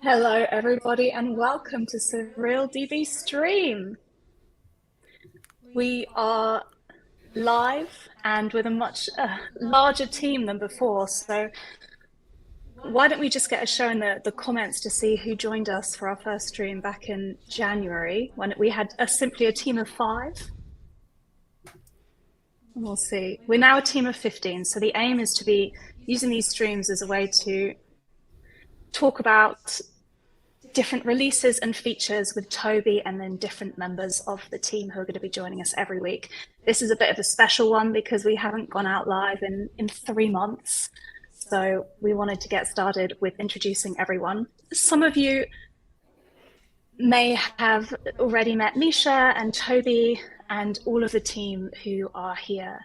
Hello, everybody, and welcome to SurrealDB Stream. We are live and with a much larger team than before. So why don't we just get a show in the comments to see who joined us for our first stream back in January when we had simply a team of 5. We'll see. We're now a team of 15. So the aim is to be using these streams as a way to talk about different releases and features with Toby and then different members of the team who are going to be joining us every week. This is a bit of a special one because we haven't gone out live in 3 months. So we wanted to get started with introducing everyone. Some of you may have already met Misha and Toby and all of the team who are here.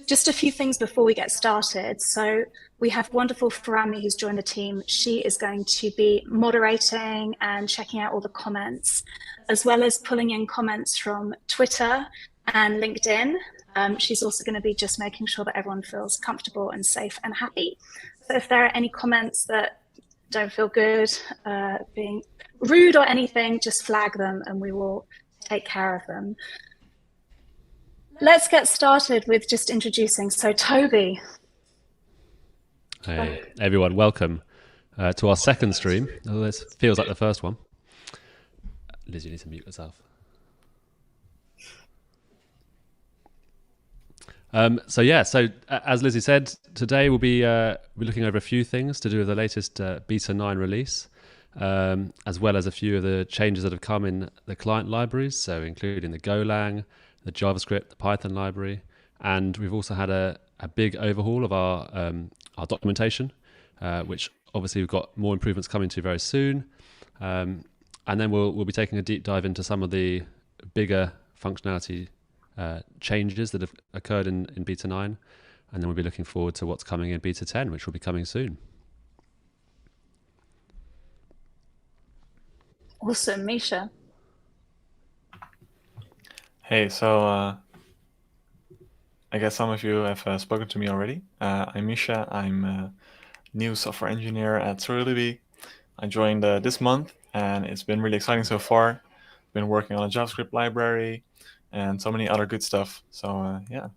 Just a few things before we get started. So we have wonderful Farami who's joined the team. She is going to be moderating and checking out all the comments, as well as pulling in comments from Twitter and LinkedIn. She's also going to be just making sure that everyone feels comfortable and safe and happy. So if there are any comments that don't feel good, being rude or anything, just flag them and we will take care of them. Let's get started with just introducing. So Toby. Hey, everyone, welcome to our second stream. Oh, this feels like the first one. Liz, you need to mute yourself. So as Lizzie said, today we'll be looking over a few things to do with the latest Beta 9 release, as well as a few of the changes that have come in the client libraries, so including the Golang, the JavaScript, the Python library, and we've also had a big overhaul of our documentation, which obviously we've got more improvements coming to very soon, and then we'll be taking a deep dive into some of the bigger functionality changes that have occurred in Beta 9, and then we'll be looking forward to what's coming in Beta 10, which will be coming soon. Awesome, Misha. Hey, so I guess some of you have spoken to me already. I'm Misha. I'm a new software engineer at SurrealDB. I joined this month, and it's been really exciting so far. Been working on a JavaScript library and so many other good stuff. So yeah.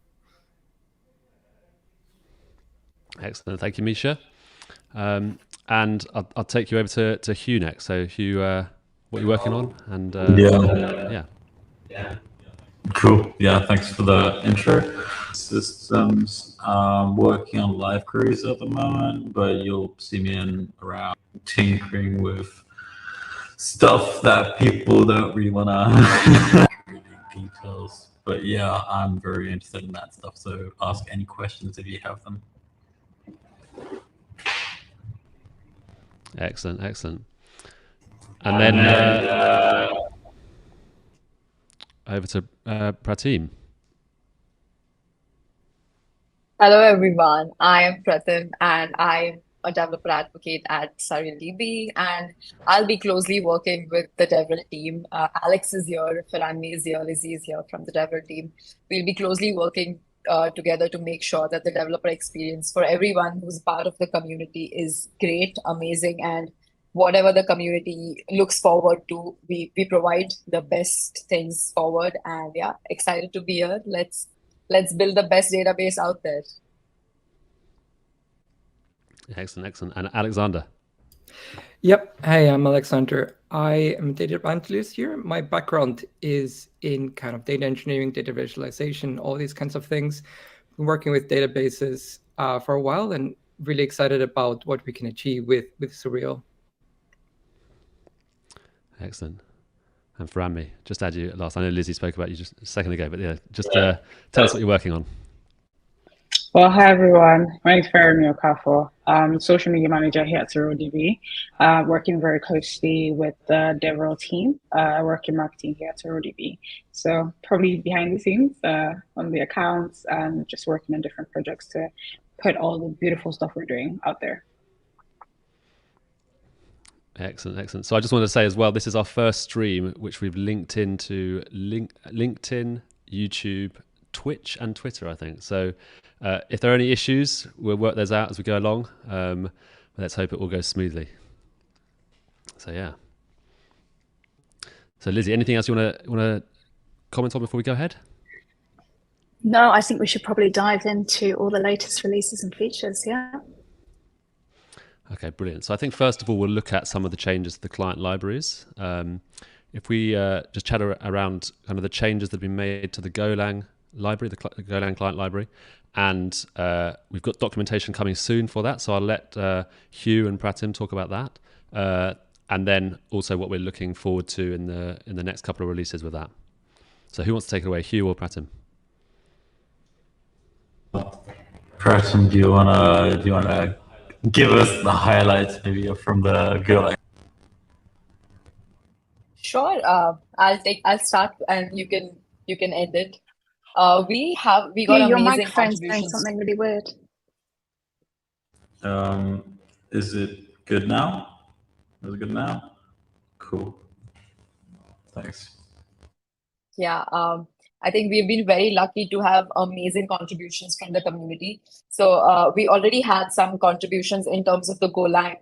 Excellent, thank you, Misha. And I'll take you over to Hugh next. So Hugh, what are you working on? And yeah. Cool. Yeah, thanks for the intro. Systems, working on live queries at the moment, but you'll see me around tinkering with stuff that people don't really want to details. But yeah, I'm very interested in that stuff, so ask any questions if you have them. Excellent. And then over to Pratim. Hello everyone, I am Pratim and I'm a developer advocate at SurrealDB, and I'll be closely working with the developer team. Alex is here, Farami is here, Lizzie is here from the developer team. We'll be closely working together to make sure that the developer experience for everyone who's part of the community is great, amazing, and whatever the community looks forward to, we provide the best things forward. And yeah, excited to be here. Let's build the best database out there. Excellent. And Alexander. Yep. Hey, I'm Alexander. I am a data analyst here. My background is in kind of data engineering, data visualization, all these kinds of things. Been working with databases for a while and really excited about what we can achieve with Surreal. Excellent. And Farami, just add you at last. I know Lizzie spoke about you just a second ago, but yeah, just tell us what you're working on. Well, hi everyone. My name is Farami Okafo. I'm social media manager here at SurrealDB, working very closely with the DevRel team. I work in marketing here at SurrealDB. So probably behind the scenes on the accounts and just working on different projects to put all the beautiful stuff we're doing out there. Excellent. So I just wanted to say as well, this is our first stream, which we've linked into LinkedIn, YouTube, Twitch, and Twitter, I think. So if there are any issues, we'll work those out as we go along. Let's hope it all goes smoothly. So yeah. So Lizzie, anything else you want to comment on before we go ahead? No, I think we should probably dive into all the latest releases and features. Yeah. Okay, brilliant. So I think first of all, we'll look at some of the changes to the client libraries. If we just chat around kind of the changes that have been made to the Golang library, the Golang client library, and we've got documentation coming soon for that. So I'll let Hugh and Pratim talk about that, and then also what we're looking forward to in the next couple of releases with that. So who wants to take it away, Hugh or Pratim? Pratim, do you wanna give us the highlights maybe from the Golang? Sure. I'll start and you can end it. We got Hugh, your amazing microphone's doing contributions. something really weird. Is it good now? Is it good now? Cool. Thanks. Yeah, I think we've been very lucky to have amazing contributions from the community. So we already had some contributions in terms of the Golang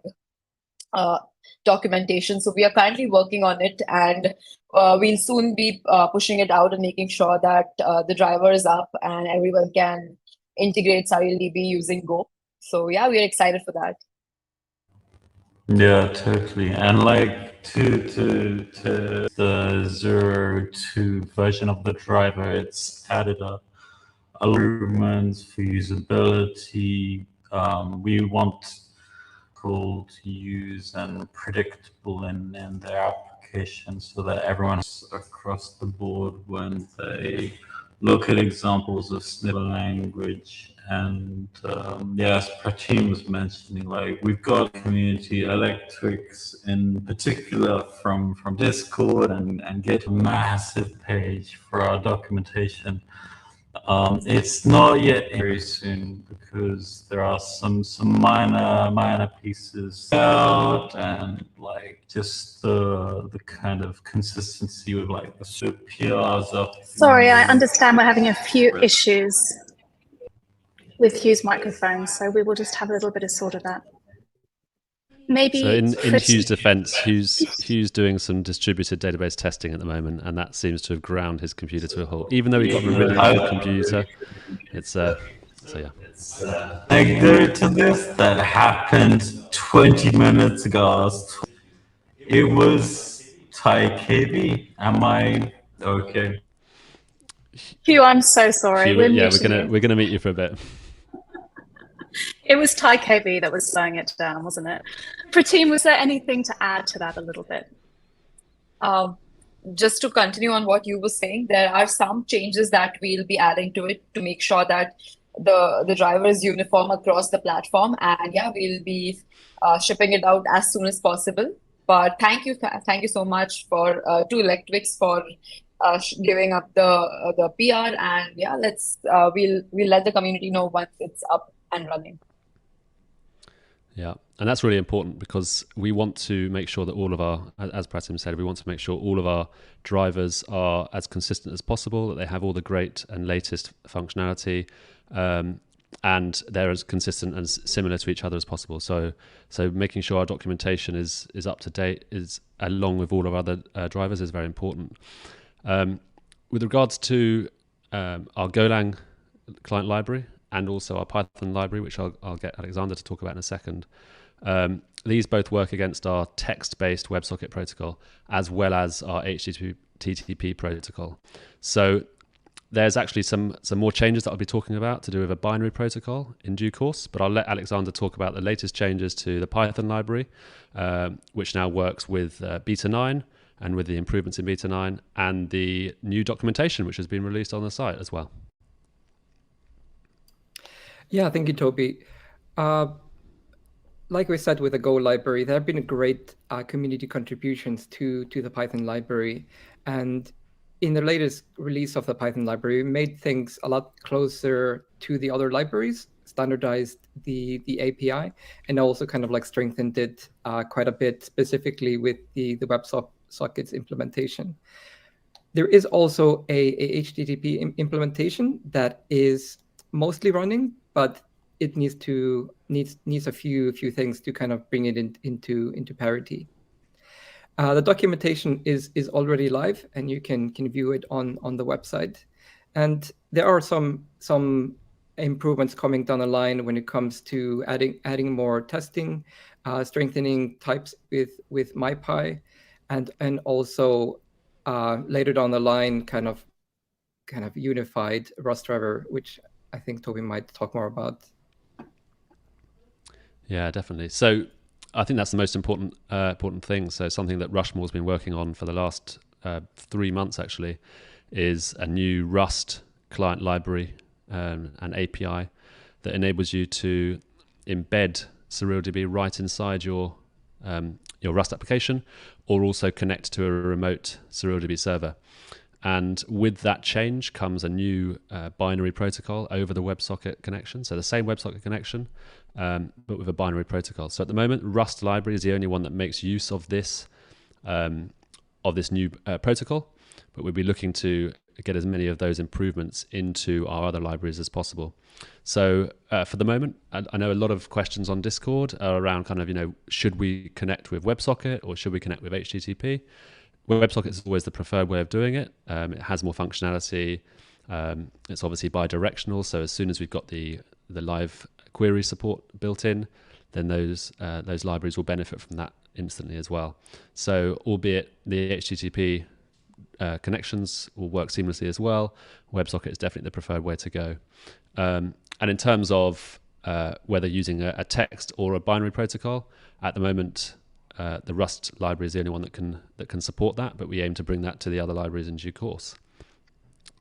documentation. So we are currently working on it, and we'll soon be pushing it out and making sure that the driver is up and everyone can integrate SurrealDB using Go. So yeah, we're excited for that. Yeah, totally. And like to the 0.2 version of the driver, it's added a improvements for usability. We want people to use and predictable in their application so that everyone's across the board when they look at examples of snippet language. And as Pratim was mentioning, like we've got community electrics in particular from Discord and get a massive page for our documentation. It's not yet very soon because there are some minor pieces out, and like just the kind of consistency with like the PRs up. Sorry, I understand we're having a few issues with Hugh's microphone, so we will just have a little bit of sort of that. Maybe so in Hugh's defense, Hugh's doing some distributed database testing at the moment, and that seems to have ground his computer to a halt. Even though he got a really good computer, it's so yeah. Like to this that happened 20 minutes ago. It was Thai KB. Am I okay? Hugh, I'm so sorry. Hugh, we're gonna meet you for a bit. It was Thai KB that was slowing it down, wasn't it? Pratim, was there anything to add to that a little bit? Just to continue on what you were saying, there are some changes that we'll be adding to it to make sure that the driver is uniform across the platform. And yeah, we'll be shipping it out as soon as possible. But thank you so much for to Electrics for giving up the PR. And yeah, we'll let the community know once it's up and running. Yeah, and that's really important because we want to make sure that all of our, as Pratim said, we want to make sure all of our drivers are as consistent as possible, that they have all the great and latest functionality, and they're as consistent and similar to each other as possible. So making sure our documentation is up to date, is along with all of our other drivers, is very important. With regards to our Golang client library, and also our Python library, which I'll get Alexander to talk about in a second. These both work against our text-based WebSocket protocol, as well as our HTTP protocol. So there's actually some more changes that I'll be talking about to do with a binary protocol in due course, but I'll let Alexander talk about the latest changes to the Python library, which now works with Beta 9 and with the improvements in Beta 9 and the new documentation, which has been released on the site as well. Yeah, thank you, Toby. Like we said with the Go library, there have been great community contributions to the Python library. And in the latest release of the Python library, we made things a lot closer to the other libraries, standardized the API, and also kind of like strengthened it quite a bit, specifically with the WebSockets implementation. There is also a HTTP implementation that is mostly running, but it needs a few things to kind of bring it into parity. The documentation is already live, and you can view it on the website. And there are some improvements coming down the line when it comes to adding more testing, strengthening types with MyPy, and also later down the line, kind of unified Rust driver, which I think Toby might talk more about. Yeah, definitely. So I think that's the most important thing. So something that Rushmore's been working on for the last 3 months actually is a new Rust client library and API that enables you to embed SurrealDB right inside your Rust application, or also connect to a remote SurrealDB server. And with that change comes a new binary protocol over the WebSocket connection. So the same WebSocket connection, but with a binary protocol. So at the moment, Rust library is the only one that makes use of this new protocol. But we'll be looking to get as many of those improvements into our other libraries as possible. So for the moment, I know a lot of questions on Discord are around kind of, should we connect with WebSocket or should we connect with HTTP? WebSocket is always the preferred way of doing it. It has more functionality. It's obviously bi-directional, so as soon as we've got the live query support built in, then those libraries will benefit from that instantly as well. So albeit the HTTP connections will work seamlessly as well, WebSocket is definitely the preferred way to go. And in terms of whether using a text or a binary protocol, at the moment, the Rust library is the only one that can support that, but we aim to bring that to the other libraries in due course.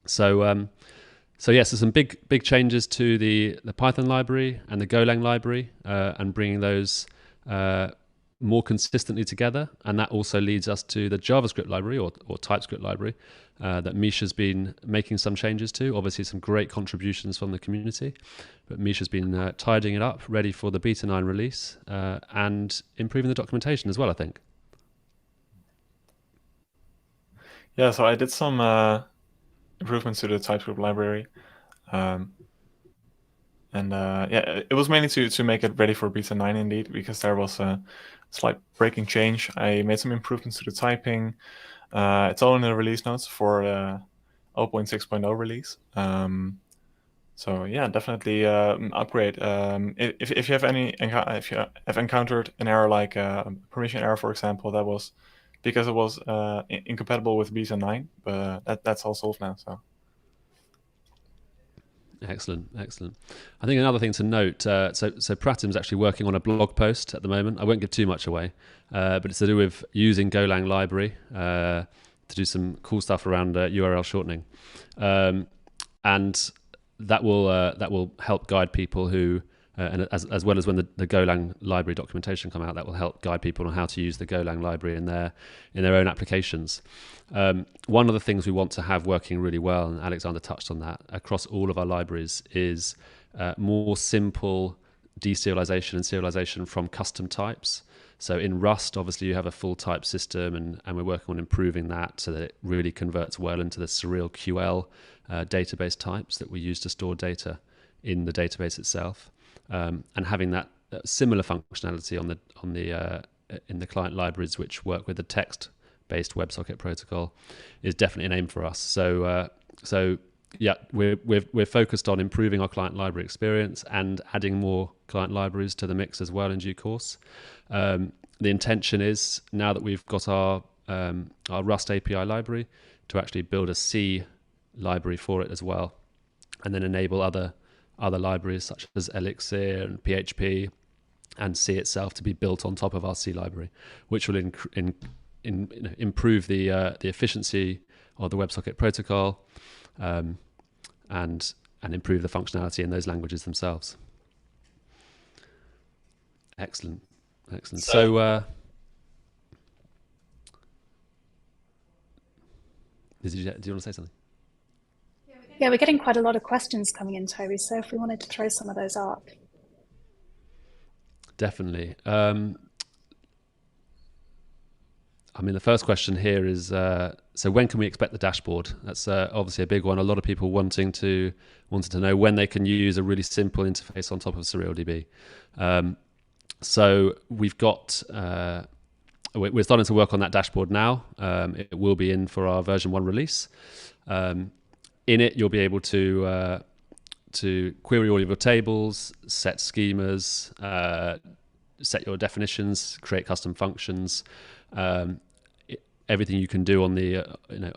So yes, there's some big changes to the Python library and the Golang library, and bringing those more consistently together. And that also leads us to the JavaScript library or TypeScript library that Misha's been making some changes to. Obviously, some great contributions from the community, but Misha's been tidying it up, ready for the Beta 9 release, and improving the documentation as well, I think. Yeah, so I did some improvements to the TypeScript library. Yeah, it was mainly to make it ready for Beta 9 indeed, because there was a slight breaking change. I made some improvements to the typing. It's all in the release notes for 0.6.0 release. So yeah, definitely upgrade. If you have encountered an error like permission error, for example, that was because it was incompatible with Beta 9, but that's all solved now. So. Excellent. I think another thing to note, so Pratim's actually working on a blog post at the moment. I won't give too much away, but it's to do with using Golang library to do some cool stuff around URL shortening, and that will help guide people who, and as well as when the Golang library documentation come out, that will help guide people on how to use the Golang library in their own applications. One of the things we want to have working really well, and Alexander touched on that, across all of our libraries is more simple deserialization and serialization from custom types. So in Rust, obviously, you have a full type system, and we're working on improving that so that it really converts well into the SurrealQL database types that we use to store data in the database itself. And having that similar functionality in the client libraries, which work with the text-based WebSocket protocol, is definitely an aim for us. So yeah, we're focused on improving our client library experience and adding more client libraries to the mix as well in due course. The intention is, now that we've got our Rust API library, to actually build a C library for it as well, and then enable other libraries such as Elixir and PHP and C itself to be built on top of our C library, which will improve the efficiency of the WebSocket protocol, and improve the functionality in those languages themselves. Excellent. So, do you want to say something? Yeah, we're getting quite a lot of questions coming in, Toby, so if we wanted to throw some of those up. Definitely. I mean, the first question here is, so when can we expect the dashboard? That's obviously a big one. A lot of people wanted to know when they can use a really simple interface on top of SurrealDB. So we've got, we're starting to work on that dashboard now. It will be in for our version 1 release. In it, you'll be able to query all of your tables, set schemas, set your definitions, create custom functions, everything you can do on the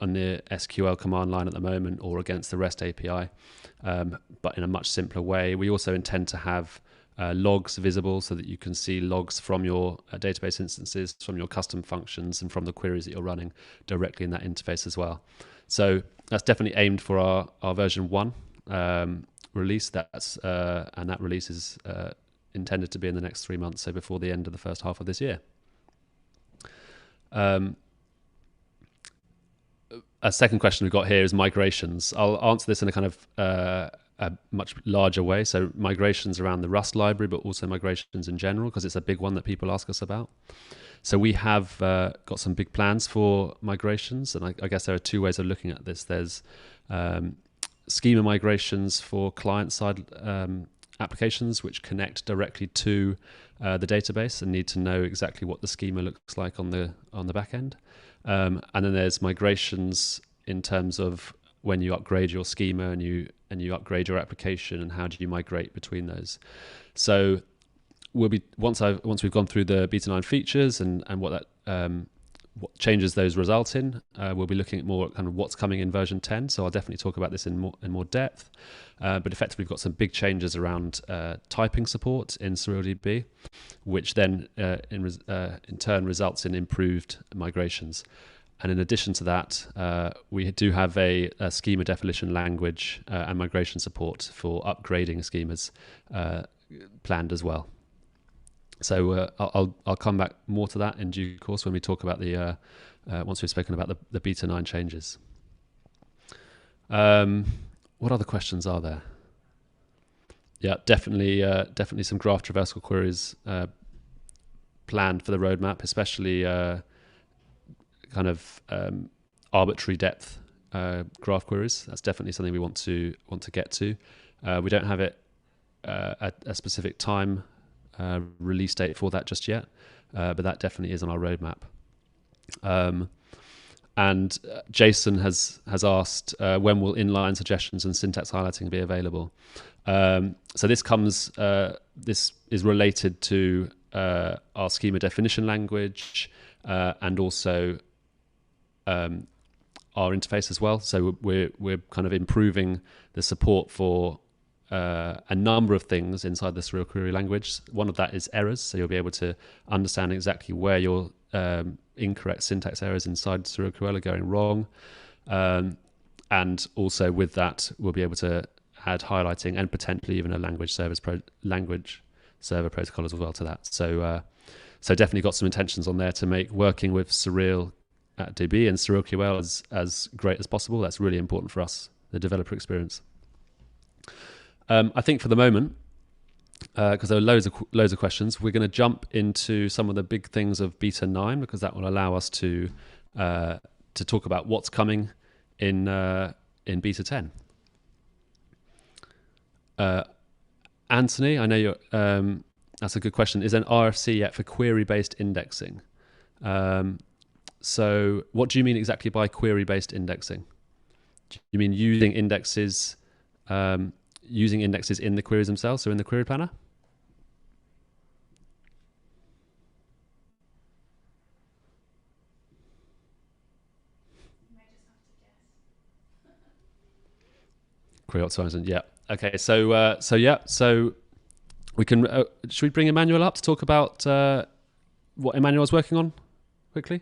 on the SQL command line at the moment or against the REST API, but in a much simpler way. We also intend to have logs visible so that you can see logs from your database instances, from your custom functions, and from the queries that you're running directly in that interface as well. So that's definitely aimed for our version 1 release. That's and that release is intended to be in the next 3 months, so before the end of the first half of this year. A second question we've got here is migrations. I'll answer this in a kind of a much larger way. So migrations around the Rust library, but also migrations in general, because it's a big one that people ask us about. So we have got some big plans for migrations, and I guess there are 2 ways of looking at this. There's schema migrations for client-side applications which connect directly to the database and need to know exactly what the schema looks like on the back end. And then there's migrations in terms of when you upgrade your schema and you upgrade your application, and how do you migrate between those. So we'll be once we've gone through the beta 9 features and what changes those result in, we'll be looking at more kind of what's coming in version 10. So I'll definitely talk about this in more depth. But effectively, we've got some big changes around typing support in SurrealDB, which then in turn results in improved migrations. And in addition to that, we do have a schema definition language and migration support for upgrading schemas planned as well. So I'll come back more to that in due course when we talk about the once we've spoken about the beta 9 changes. What other questions are there? Yeah, definitely some graph traversal queries planned for the roadmap, especially kind of arbitrary depth graph queries. That's definitely something we want to get to. We don't have it at a specific time release date for that just yet, but that definitely is on our roadmap. And Jason has asked when will inline suggestions and syntax highlighting be available. So this is related to our schema definition language and also our interface as well. So we're kind of improving the support for a number of things inside the Surreal query language. One of that is errors, so you'll be able to understand exactly where your incorrect syntax errors inside Surreal query are going wrong, and also with that we'll be able to add highlighting and potentially even a language server protocol as well to that. So definitely got some intentions on there to make working with SurrealDB and SurrealQL as great as possible. That's really important for us, the developer experience. I think for the moment, because there are loads of questions, we're going to jump into some of the big things of beta 9, because that will allow us to talk about what's coming in beta 10. Anthony, I know you're. That's a good question. Is there an RFC yet for query-based indexing? So, what do you mean exactly by query-based indexing? Do you mean using indexes? Using indexes in the queries themselves, so in the query planner? Query optimization, yeah. Okay, so we can. Should we bring Emmanuel up to talk about what Emmanuel's working on quickly,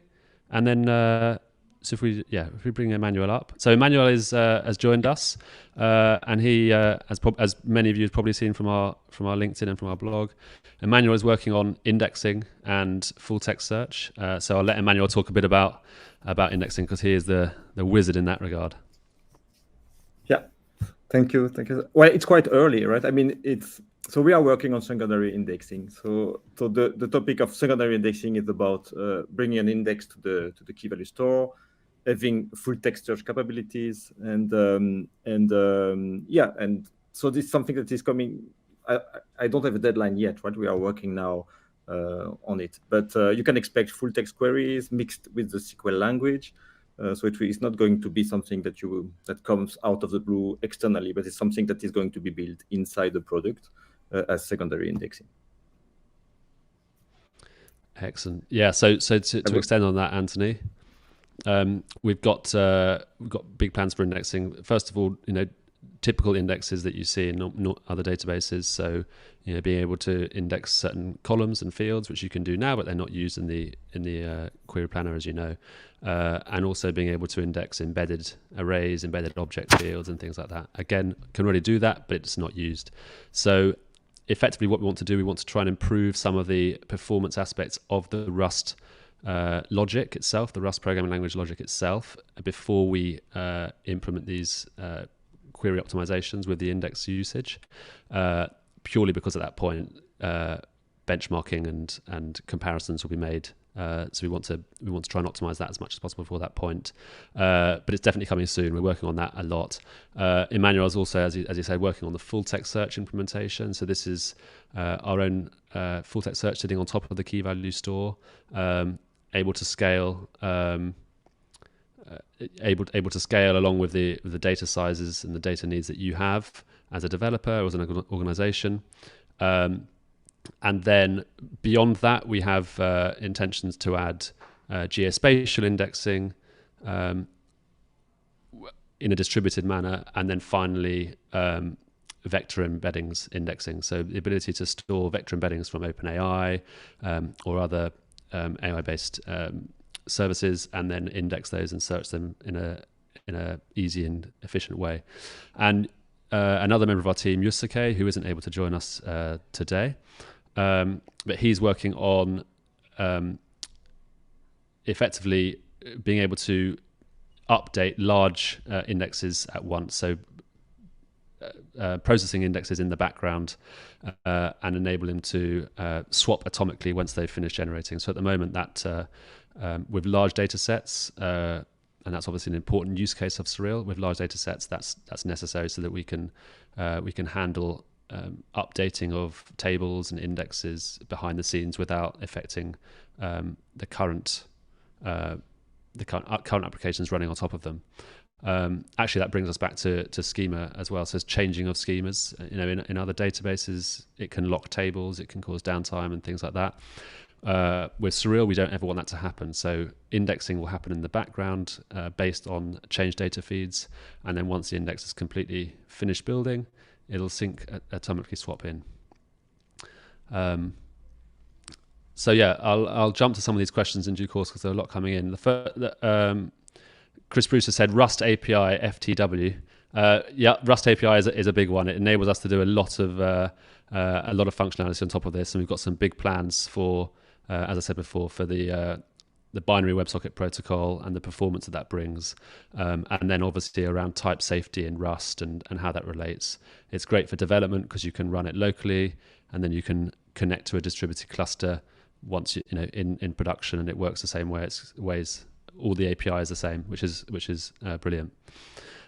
and then so if we bring Emmanuel up. So Emmanuel has joined us, and he as many of you have probably seen from our LinkedIn and from our blog, Emmanuel is working on indexing and full text search. So I'll let Emmanuel talk a bit about indexing, because he is the wizard in that regard. Yeah, thank you. Well, it's quite early, right? I mean, so we are working on secondary indexing. So the topic of secondary indexing is about bringing an index to the key value store, having full text search capabilities, and so this is something that is coming. I don't have a deadline yet, right? We are working now on it. But you can expect full text queries mixed with the SQL language. So it's not going to be something that comes out of the blue externally, but it's something that is going to be built inside the product as secondary indexing. Excellent. Yeah. So to extend on that, Anthony, we've got big plans for indexing. First of all, typical indexes that you see in not other databases. So, being able to index certain columns and fields, which you can do now, but they're not used in the query planner, as you know. And also being able to index embedded arrays, embedded object fields, and things like that. Again, can really do that, but it's not used. So, effectively, what we want to do, we want to try and improve some of the performance aspects of the Rust logic itself, the Rust programming language logic itself, before we implement these query optimizations with the index usage, purely because at that point benchmarking and comparisons will be made. So we want to try and optimize that as much as possible for that point. But it's definitely coming soon. We're working on that a lot. Emmanuel's also, as you said, working on the full text search implementation. So this is our own full text search sitting on top of the key value store, able to scale. Able to scale along with the data sizes and the data needs that you have as a developer or as an organization. And then beyond that, we have intentions to add geospatial indexing in a distributed manner, and then finally vector embeddings indexing. So the ability to store vector embeddings from OpenAI or other AI-based services, and then index those and search them in a easy and efficient way. And another member of our team, Yusuke, who isn't able to join us today, but he's working on effectively being able to update large indexes at once. So processing indexes in the background and enable them to swap atomically once they've finished generating. So at the moment, that with large data sets, and that's obviously an important use case of Surreal, with large data sets, that's necessary so that we can handle updating of tables and indexes behind the scenes without affecting the current applications running on top of them. Actually, that brings us back to schema as well. So it's changing of schemas. In other databases, it can lock tables, it can cause downtime and things like that. With Surreal, we don't ever want that to happen. So indexing will happen in the background based on change data feeds. And then once the index is completely finished building, it'll sync atomically swap in. So yeah, I'll jump to some of these questions in due course because there are a lot coming in. Chris Bruce has said Rust API FTW. Yeah, Rust API is a big one. It enables us to do a lot of functionality on top of this, and we've got some big plans for, as I said before, for the binary WebSocket protocol and the performance that brings, and then obviously around type safety in Rust and how that relates. It's great for development because you can run it locally, and then you can connect to a distributed cluster once in production, and it works the same way. All the API is the same, which is brilliant.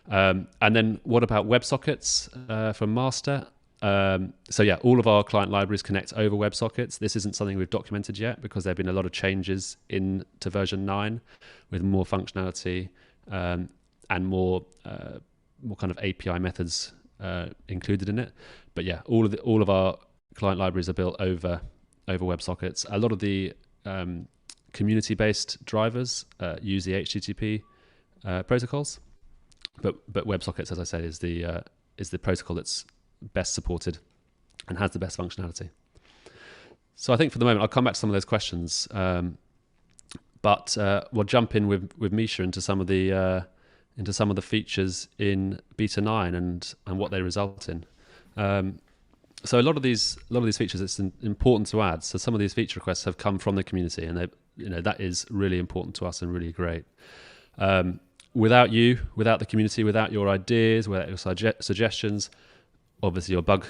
And then what about WebSockets from Master? So yeah, all of our client libraries connect over WebSockets. This isn't something we've documented yet because there have been a lot of changes into version 9 with more functionality and more kind of API methods included in it. But yeah, all of our client libraries are built over WebSockets. A lot of the community-based drivers use the HTTP protocols, but WebSockets, as I said, is the protocol that's best supported and has the best functionality. So I think for the moment I'll come back to some of those questions, but we'll jump in with Misha into some of the features in beta 9 and what they result in. So a lot of these features, it's important to add. So some of these feature requests have come from the community, and that is really important to us and really great. Without you, without the community, without your ideas, without your suggestions, obviously your bug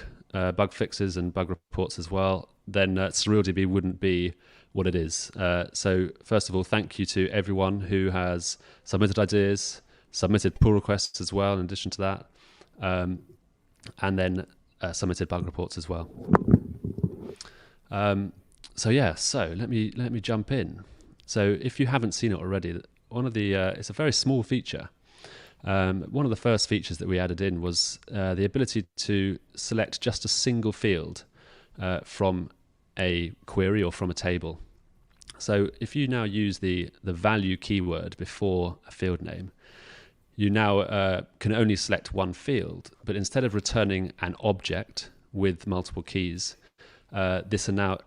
fixes and bug reports as well, then SurrealDB wouldn't be what it is. So first of all, thank you to everyone who has submitted ideas, submitted pull requests as well in addition to that, and then submitted bug reports as well. so yeah, so let me jump in. So if you haven't seen it already, one of the it's a very small feature. One of the first features that we added in was the ability to select just a single field from a query or from a table. So if you now use the value keyword before a field name, you now can only select one field, but instead of returning an object with multiple keys, this now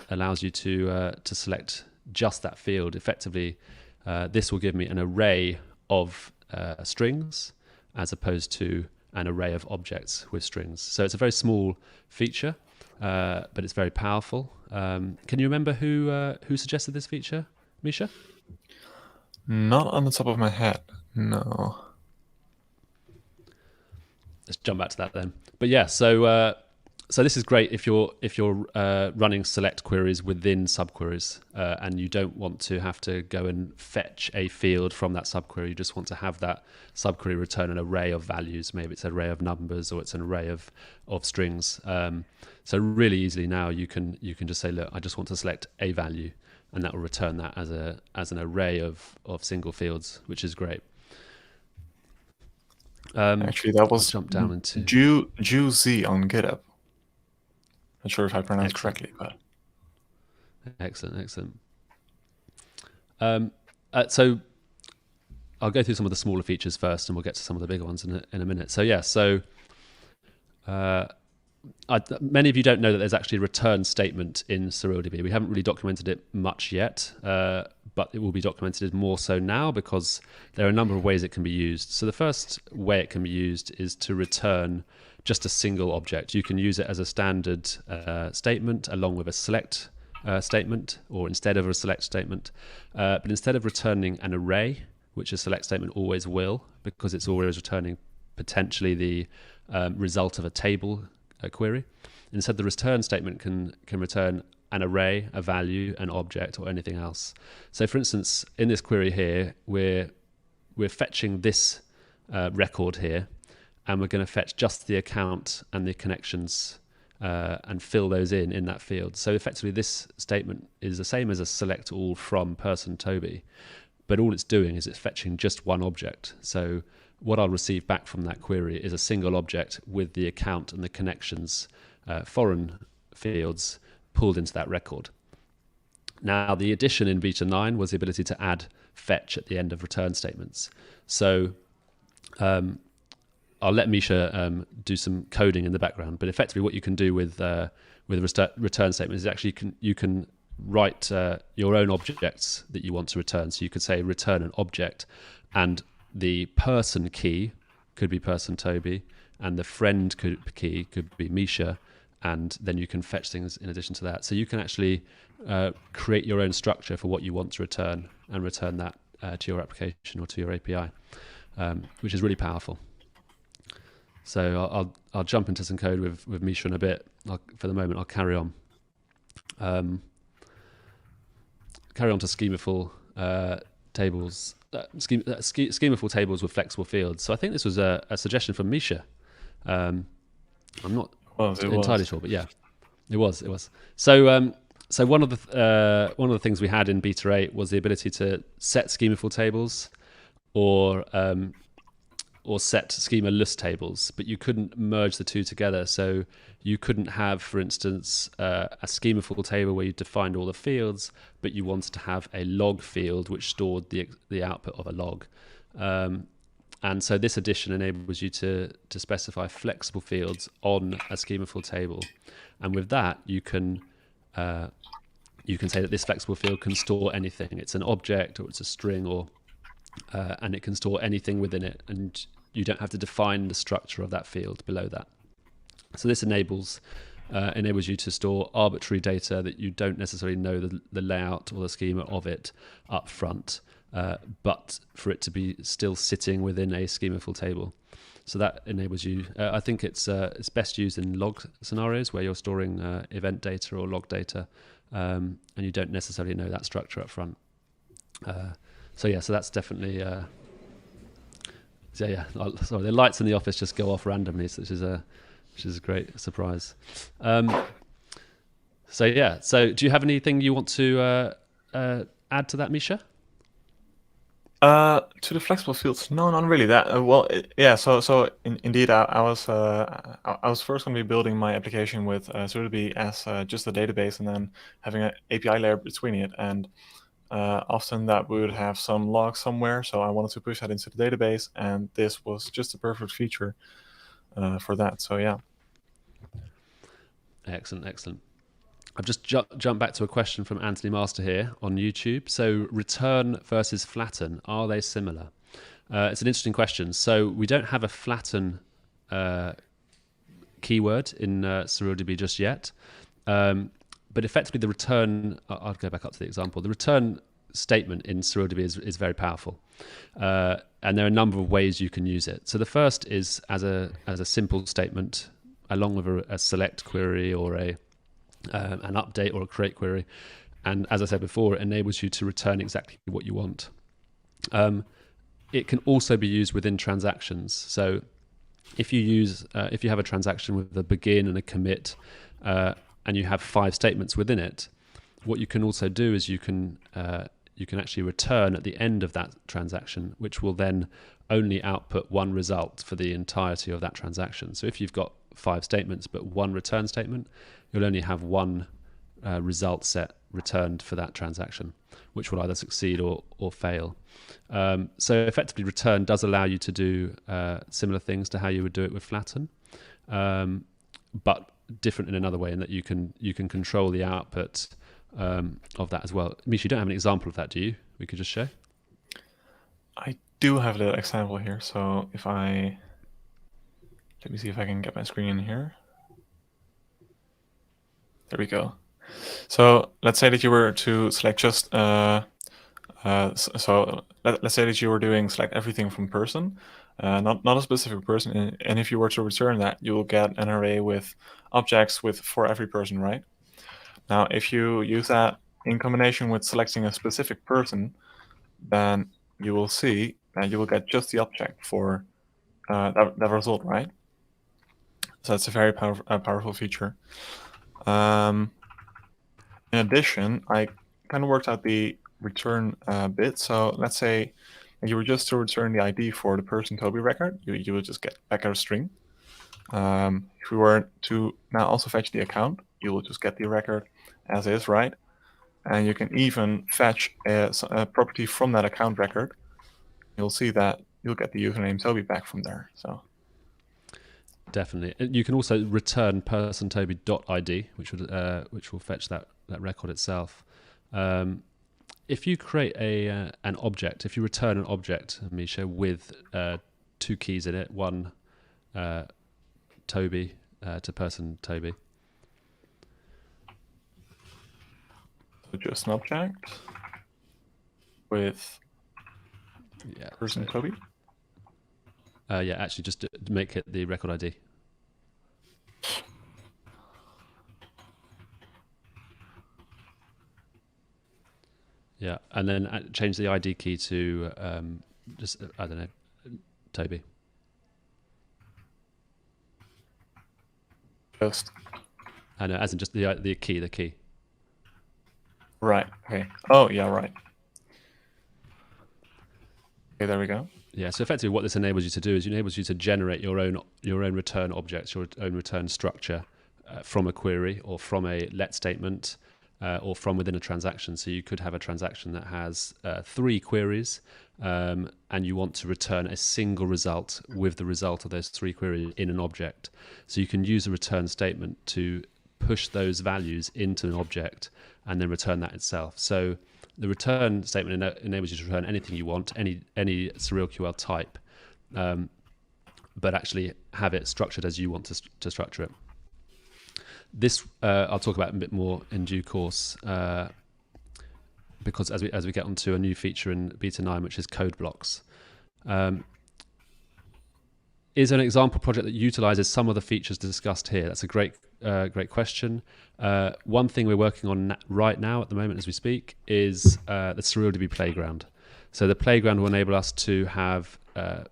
allows you to select just that field. Effectively, this will give me an array of strings as opposed to an array of objects with strings. So it's a very small feature, but it's very powerful. Can you remember who suggested this feature, Misha? Not on the top of my head, no. Let's jump back to that then. But yeah, so this is great if you're running select queries within subqueries, and you don't want to have to go and fetch a field from that subquery. You just want to have that subquery return an array of values. Maybe it's an array of numbers or it's an array of strings. So really easily now you can just say, look, I just want to select a value, and that will return that as an array of single fields, which is great. Actually, that was jump down into Juicy on GitHub. Not sure if I pronounced correctly, but excellent. So I'll go through some of the smaller features first, and we'll get to some of the bigger ones in a minute. So yeah, many of you don't know that there's actually a return statement in SurrealDB. We haven't really documented it much yet, but it will be documented more so now because there are a number of ways it can be used. So the first way it can be used is to return just a single object. You can use it as a standard statement along with a select statement, or instead of a select statement. But instead of returning an array, which a select statement always will, because it's always returning potentially the result of a table query, instead the return statement can return an array, a value, an object, or anything else. So for instance, in this query here, we're fetching this record here, and we're going to fetch just the account and the connections and fill those in that field. So effectively this statement is the same as a select all from person Toby, but all it's doing is it's fetching just one object. So what I'll receive back from that query is a single object with the account and the connections, foreign fields, pulled into that record. Now, the addition in beta 9 was the ability to add fetch at the end of return statements. So I'll let Misha do some coding in the background, but effectively what you can do with a return statement is actually you can write your own objects that you want to return. So you could say return an object, and the person key could be person Toby, and the friend key could be Misha, and then you can fetch things in addition to that. So you can actually create your own structure for what you want to return and return that to your application or to your API, which is really powerful. So I'll jump into some code with Misha in a bit. For the moment, I'll carry on. Carry on to schemaful tables. Schemaful tables with flexible fields. So I think this was a suggestion from Misha. I'm not entirely sure, but yeah, it was. So one of the things we had in beta 8 was the ability to set schemaful tables or set schema-less tables, but you couldn't merge the two together. So you couldn't have, for instance, a schemaful table where you defined all the fields, but you wanted to have a log field which stored the output of a log. And so this addition enables you to specify flexible fields on a schemaful table. And with that, you can say that this flexible field can store anything. It's an object, or it's a string, or and it can store anything within it, and you don't have to define the structure of that field below that. So this enables you to store arbitrary data that you don't necessarily know the layout or the schema of it up front, but for it to be still sitting within a schemaful table. So that enables you, I think it's best used in log scenarios where you're storing event data or log data, and you don't necessarily know that structure up front. So that's definitely, sorry, the lights in the office just go off randomly, which is a great surprise. So yeah. So do you have anything you want to add to that, Misha? To the flexible fields, no, not really. That yeah. So indeed, I was first going to be building my application with SurrealDB as just a database, and then having an API layer between it. And often that we would have some logs somewhere, so I wanted to push that into the database, and this was just a perfect feature for that. So yeah. Excellent, excellent. I've just jumped back to a question from Anthony Master here on YouTube. So return versus flatten, are they similar? It's an interesting question. So we don't have a flatten keyword in SurrealDB just yet. But effectively the return, I'll go back up to the example. The return statement in SurrealDB is very powerful. And there are a number of ways you can use it. So the first is as a simple statement, along with a select query or an update or a create query. And as I said before, it enables you to return exactly what you want. It can also be used within transactions. So if you have a transaction with a begin and a commit, and you have 5 statements within it, what you can also do is you can actually return at the end of that transaction, which will then only output one result for the entirety of that transaction. So if you've got 5 statements but one return statement, you'll only have one result set returned for that transaction, which will either succeed or fail. So effectively return does allow you to do similar things to how you would do it with flatten, but different in another way, in that you can control the output of that as well. Misha, you don't have an example of that, do you? We could just show. I do have a little example here. So if let me see if I can get my screen in here. There we go. So let's say that you were to select just, let's say that you were doing select everything from person, not a specific person. And if you were to return that, you will get an array with objects for every person, right? Now, if you use that in combination with selecting a specific person, then you will see that you will get just the object for that result, right? So that's a very powerful feature. In addition, I kind of worked out the return bit. So let's say you were just to return the ID for the person Toby record, you would just get back a string. If we were to now also fetch the account, you will just get the record as is, right? And you can even fetch a property from that account record. You'll see that you'll get the username Toby back from there. So definitely, you can also return persontoby.id, which will fetch that record itself. If you create an object, if you return an object, Misha, with 2 keys in it, one Toby to person Toby. So just an object with person Toby. Yeah, actually, just to make it the record ID. Yeah, and then change the ID key to just I don't know, Toby. Just. I know, as in just the key. Right. Okay. Oh yeah. Right. Okay. There we go. Yeah. So effectively, what this enables you to do is it enables you to generate your own return objects, your own return structure from a query or from a let statement. Or from within a transaction. So you could have a transaction that has 3 queries, and you want to return a single result with the result of those 3 queries in an object. So you can use a return statement to push those values into an object and then return that itself. So the return statement enables you to return anything you want, any SurrealQL type, but actually have it structured as you want to structure it. This I'll talk about a bit more in due course, because as we get onto a new feature in beta 9, which is code blocks, is an example project that utilizes some of the features discussed here. That's a great question. One thing we're working on right now at the moment as we speak is the SurrealDB playground. So the playground will enable us to have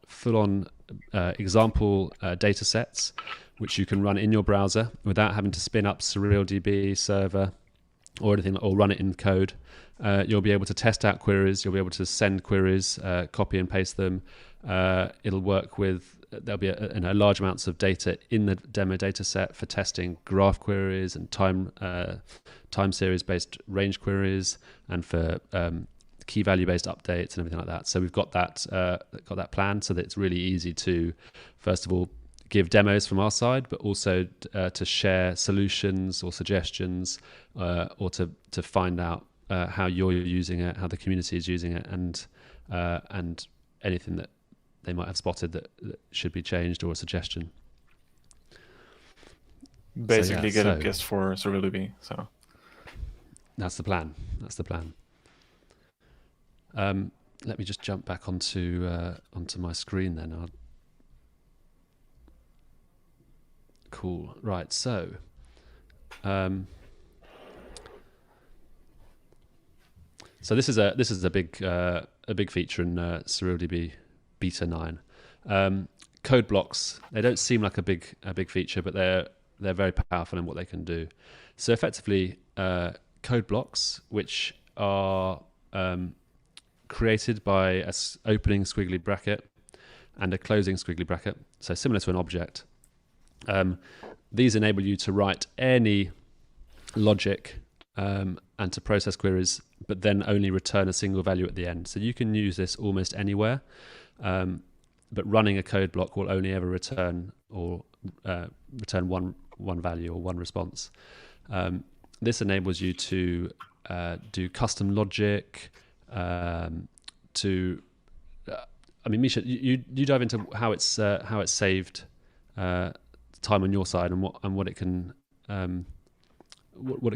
full-on example data sets, which you can run in your browser without having to spin up SurrealDB server or anything, or run it in code. You'll be able to test out queries. You'll be able to send queries, copy and paste them. It'll work with, there'll be a large amounts of data in the demo data set for testing graph queries and time series based range queries, and for key value based updates and everything like that. So we've got that planned so that it's really easy to, first of all, give demos from our side, but also to share solutions or suggestions, or to find out how you're using it, how the community is using it, and anything that they might have spotted that should be changed, or a suggestion. Basically, get a guest for SurrealDB. So that's the plan. Let me just jump back onto my screen then. Cool. Right. So, this is a big feature in SurrealDB Beta 9. Code blocks. They don't seem like a big feature, but they're very powerful in what they can do. So effectively, code blocks, which are created by an opening squiggly bracket and a closing squiggly bracket, so similar to an object. These enable you to write any logic and to process queries, but then only return a single value at the end. So you can use this almost anywhere, but running a code block will only ever return one value or one response. This enables you to do custom logic. Misha, you dive into how it's saved time on your side and what it can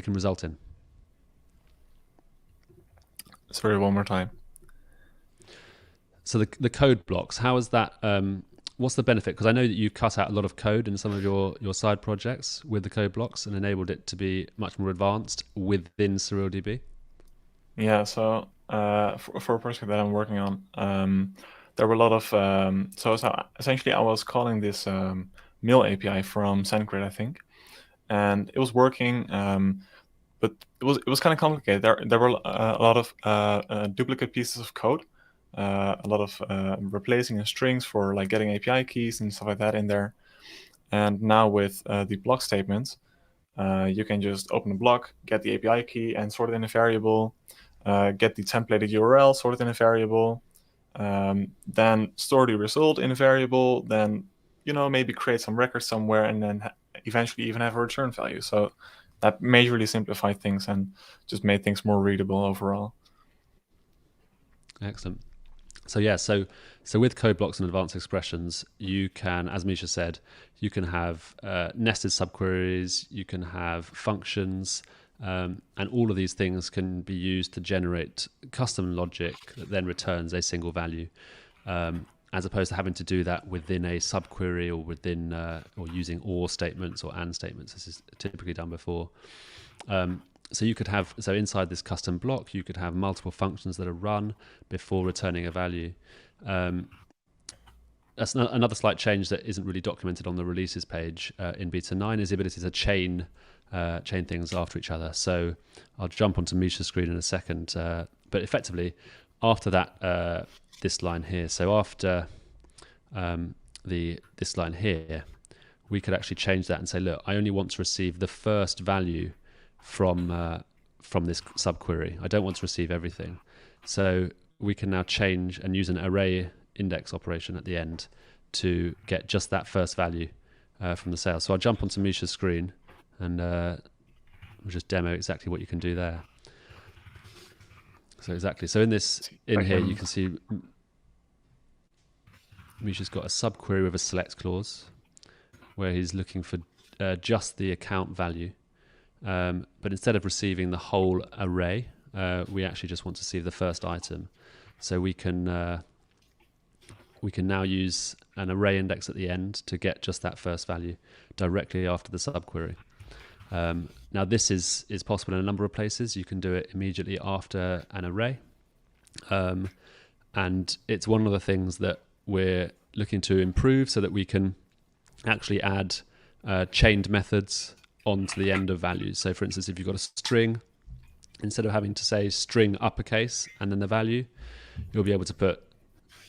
result in. Sorry, one more time. So the code blocks, how is that? What's the benefit? Because I know that you cut out a lot of code in some of your side projects with the code blocks and enabled it to be much more advanced within SurrealDB. Yeah. So for a project that I'm working on, there were a lot of so essentially I was calling this mail API from SendGrid, I think, and it was working, but it was kind of complicated. There were a lot of duplicate pieces of code, a lot of replacing strings for like getting API keys and stuff like that in there. And now with the block statements, you can just open a block, get the API key, and sort it in a variable. Get the templated URL, sort it in a variable, then store the result in a variable, then maybe create some records somewhere, and then eventually even have a return value. So that majorly simplified things and just made things more readable overall. Excellent. So with code blocks and advanced expressions, you can, as Misha said, you can have nested subqueries, you can have functions, and all of these things can be used to generate custom logic that then returns a single value, as opposed to having to do that within a subquery or within or using or statements or and statements. This is typically done before. So you could have, inside this custom block, you could have multiple functions that are run before returning a value. That's another slight change that isn't really documented on the releases page in Beta 9 is the ability to chain things after each other. So I'll jump onto Misha's screen in a second, but effectively after that, this line here, so after this line here, we could actually change that and say, look, I only want to receive the first value from this subquery. I don't want to receive everything. So we can now change and use an array index operation at the end to get just that first value from the sale. So I'll jump onto Misha's screen and we'll just demo exactly what you can do there. So exactly. So in here, you can see Misha's got a subquery with a select clause where he's looking for just the account value. But instead of receiving the whole array, we actually just want to see the first item. So we can now use an array index at the end to get just that first value directly after the subquery. Now this is possible in a number of places. You can do it immediately after an array. and it's one of the things that we're looking to improve so that we can actually add chained methods onto the end of values. So for instance, if you've got a string, instead of having to say string uppercase and then the value, you'll be able to put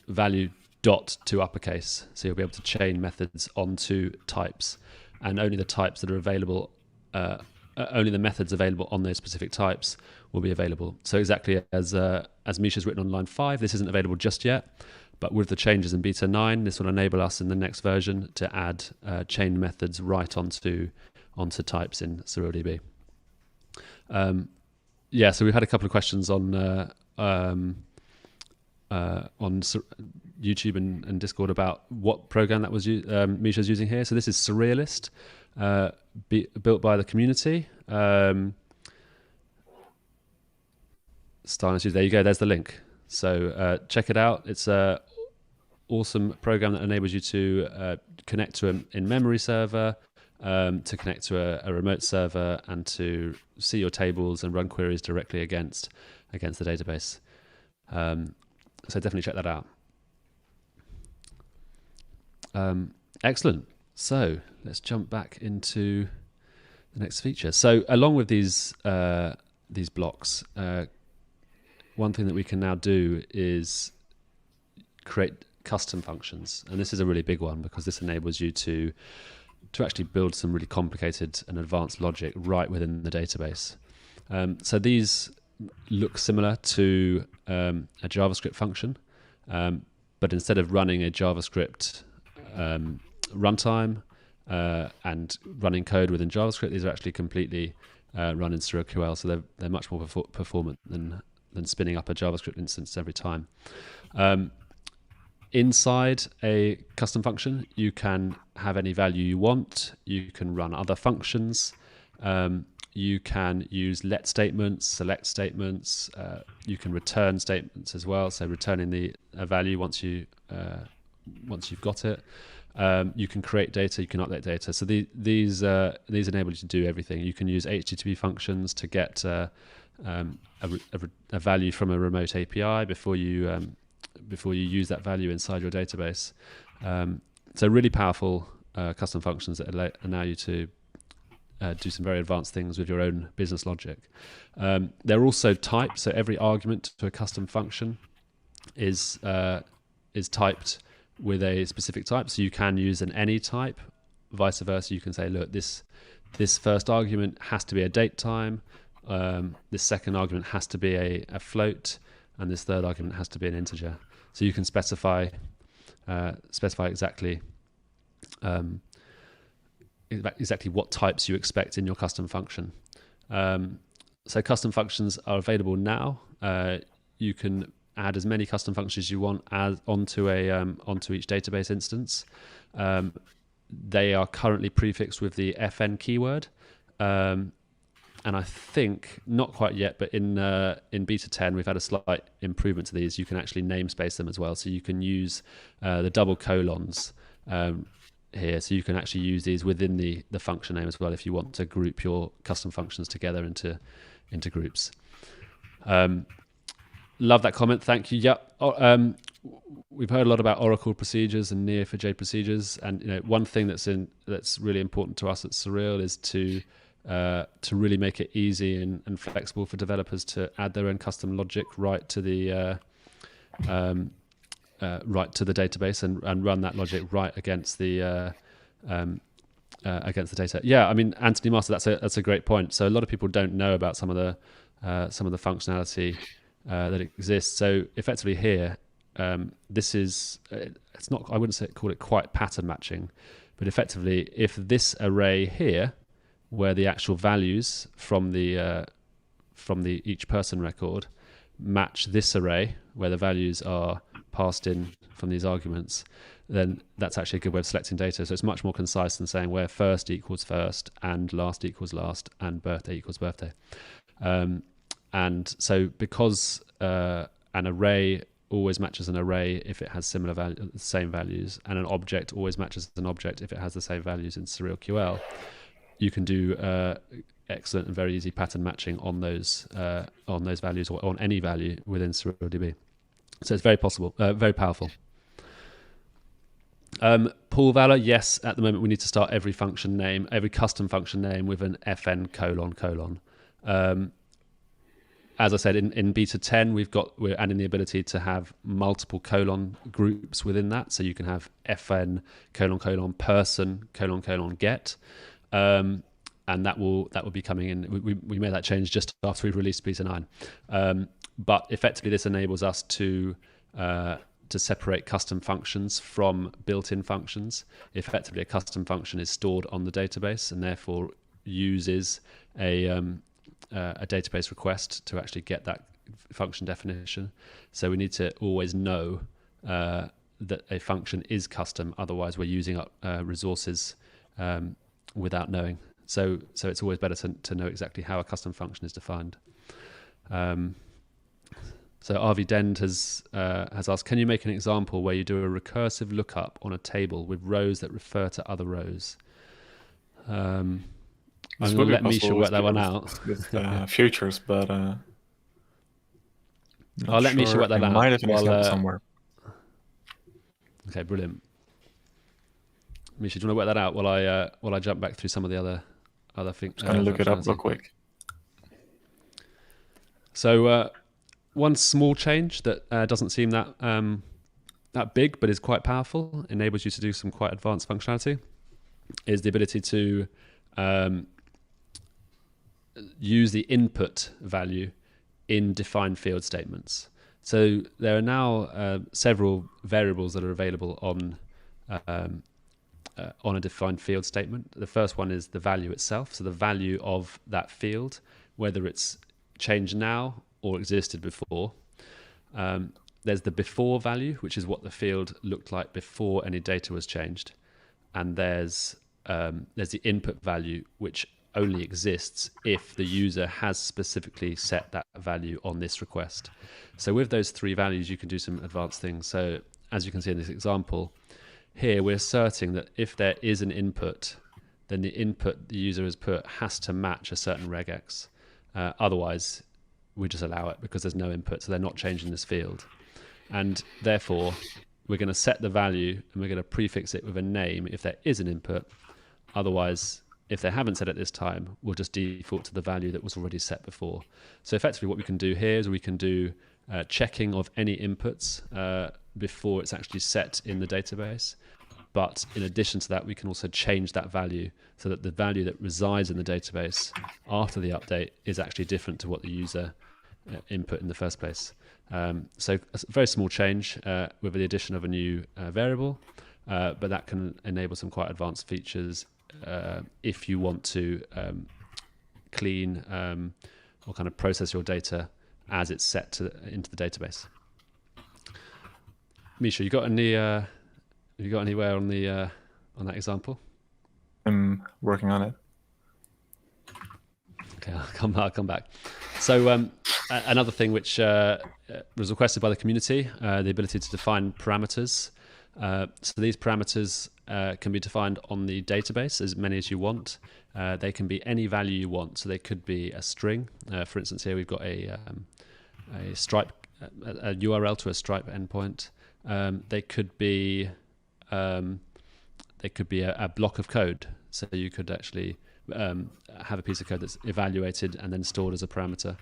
value dot to uppercase. So you'll be able to chain methods onto types, and only the types that are available, only the methods available on those specific types will be available. So exactly as Misha's written on line 5, this isn't available just yet, but with the changes in beta 9, this will enable us in the next version to add chain methods right onto types in SurrealDB. Yeah, so we've had a couple of questions on YouTube and Discord about what program that was Misha's using here. So this is Surrealist, built by the community. Stylus, there you go. There's the link. So check it out. It's a awesome program that enables you to connect to an in-memory server, to connect to a remote server, and to see your tables and run queries directly against the database. So definitely check that out. Excellent. So let's jump back into the next feature. So along with these blocks, one thing that we can now do is create custom functions, and this is a really big one because this enables you to actually build some really complicated and advanced logic right within the database. So these look similar to a JavaScript function, but instead of running a JavaScript runtime and running code within JavaScript, these are actually completely run in SurrealQL, so they're much more performant than spinning up a JavaScript instance every time. Inside a custom function, you can have any value you want. You can run other functions. You can use let statements, select statements. You can return statements as well, so returning a value once you've got it. You can create data. You can update data. So these enable you to do everything. You can use HTTP functions to get a value from a remote API before you use that value inside your database. So really powerful custom functions that allow you to do some very advanced things with your own business logic. They're also typed, so every argument to a custom function is typed with a specific type. So you can use an any type. Vice versa, you can say, look, this first argument has to be a date time. This second argument has to be a float, and this third argument has to be an integer. So you can specify exactly what types you expect in your custom function. So custom functions are available now. You can add as many custom functions as you want onto each database instance. They are currently prefixed with the FN keyword. And I think, not quite yet, but in beta 10, we've had a slight improvement to these. You can actually namespace them as well. So you can use the double colons here. So you can actually use these within the function name as well if you want to group your custom functions together into groups. Love that comment. Thank you. Yeah. We've heard a lot about Oracle procedures and Neo4j procedures. And one thing that's really important to us at Surreal is to really make it easy and flexible for developers to add their own custom logic right to the database and run that logic right against the data. Yeah, I mean, Anthony Master, that's a great point. So a lot of people don't know about some of the functionality that exists. So effectively here, this is it's not, I wouldn't call it quite pattern matching, but effectively if this array here, where the actual values from the each person record match this array where the values are passed in from these arguments, then that's actually a good way of selecting data. So it's much more concise than saying where first equals first and last equals last and birthday equals birthday. And so because an array always matches an array if it has same values, and an object always matches an object if it has the same values in SurrealQL, you can do excellent and very easy pattern matching on those values or on any value within SurrealDB. So it's very possible, very powerful. Pool valor, yes, at the moment we need to start every function name, every custom function name with an fn : : as I said, in beta 10, we're adding the ability to have multiple colon groups within that. So you can have fn : : person : : get. And that will be coming in. We made that change just after we released beta 9. But effectively, this enables us to separate custom functions from built-in functions. Effectively, a custom function is stored on the database and therefore uses a database request to actually get that function definition. So we need to always know that a function is custom. Otherwise, we're using up resources without knowing. So it's always better to know exactly how a custom function is defined. So RV Dend has asked, can you make an example where you do a recursive lookup on a table with rows that refer to other rows? I'm going to let Misha work that one out. With futures, but I'll let Misha work that out. Might have an example somewhere. Okay, brilliant. Misha, do you want to work that out while I jump back through some of the other things? Just going to look it up real quick. So one small change that doesn't seem that big, but is quite powerful, enables you to do some quite advanced functionality, is the ability to use the input value in defined field statements. So there are now several variables that are available on a defined field statement. The first one is the value itself, so the value of that field, whether it's changed now or existed before. There's the before value, which is what the field looked like before any data was changed, and there's the input value, which only exists if the user has specifically set that value on this request. So with those three values, you can do some advanced things. So as you can see in this example, here we're asserting that if there is an input, then the input the user has put has to match a certain regex. Otherwise, we just allow it because there's no input, so they're not changing this field. And therefore, we're going to set the value and we're going to prefix it with a name if there is an input. Otherwise, if they haven't set it this time, we'll just default to the value that was already set before. So effectively what we can do here is we can do checking of any inputs before it's actually set in the database. But in addition to that, we can also change that value so that the value that resides in the database after the update is actually different to what the user input in the first place. So a very small change with the addition of a new variable, but that can enable some quite advanced features if you want to clean or kind of process your data as it's set into the database. Misha, you got anywhere on that example? I'm working on it. Okay, I'll come back. So another thing which was requested by the community, the ability to define parameters. So these parameters can be defined on the database, as many as you want. They can be any value you want. So they could be a string. For instance, here we've got a Stripe, a URL to a Stripe endpoint. They could be a block of code. So you could actually have a piece of code that's evaluated and then stored as a parameter.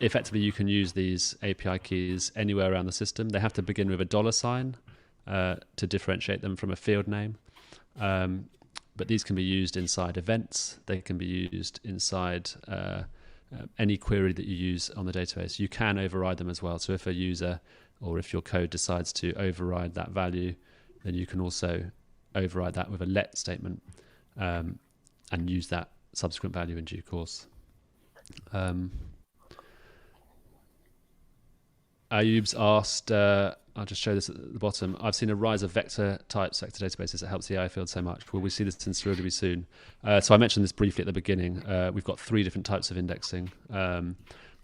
Effectively, you can use these API keys anywhere around the system. They have to begin with a $sign to differentiate them from a field name. But these can be used inside events. They can be used inside any query that you use on the database. You can override them as well. So if a user or if your code decides to override that value, then you can also override that with a let statement and use that subsequent value in due course. Ayub's asked, I'll just show this at the bottom. I've seen a rise of vector types, vector databases that helps the AI field so much. Will we see this in SurrealDB soon? So I mentioned this briefly at the beginning. We've got 3 different types of indexing.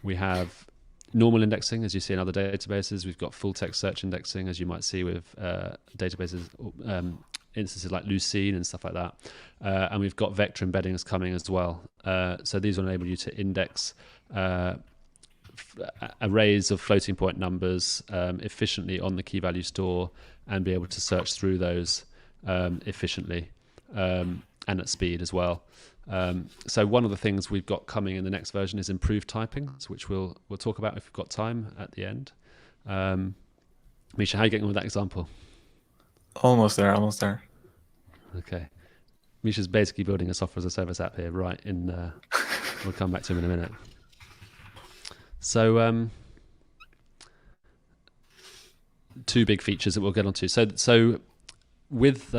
We have normal indexing, as you see in other databases. We've got full text search indexing, as you might see with databases, instances like Lucene and stuff like that. And we've got vector embeddings coming as well. So these will enable you to index arrays of floating point numbers efficiently on the key value store and be able to search through those efficiently and at speed as well. So one of the things we've got coming in the next version is improved typing, which we'll talk about if we've got time at the end. Misha, how are you getting on with that example? Almost there. Okay. Misha's basically building a software as a service app here, right? We'll come back to him in a minute. So two big features that we'll get onto. So with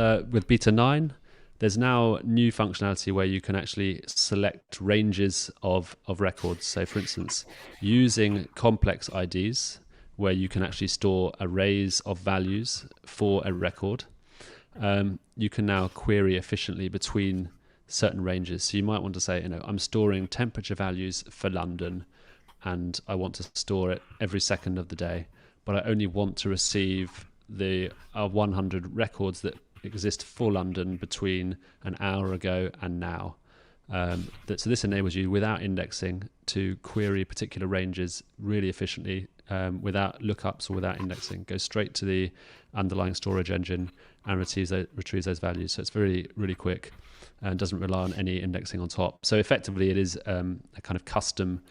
beta 9, there's now new functionality where you can actually select ranges of records. So for instance, using complex IDs, where you can actually store arrays of values for a record, you can now query efficiently between certain ranges. So you might want to say, I'm storing temperature values for London, and I want to store it every second of the day, but I only want to receive the 100 records that exist for London between an hour ago and now. So this enables you, without indexing, to query particular ranges really efficiently, without lookups or without indexing. Go straight to the underlying storage engine and retrieves those values. So it's very, really quick and doesn't rely on any indexing on top. So effectively, it is a kind of custom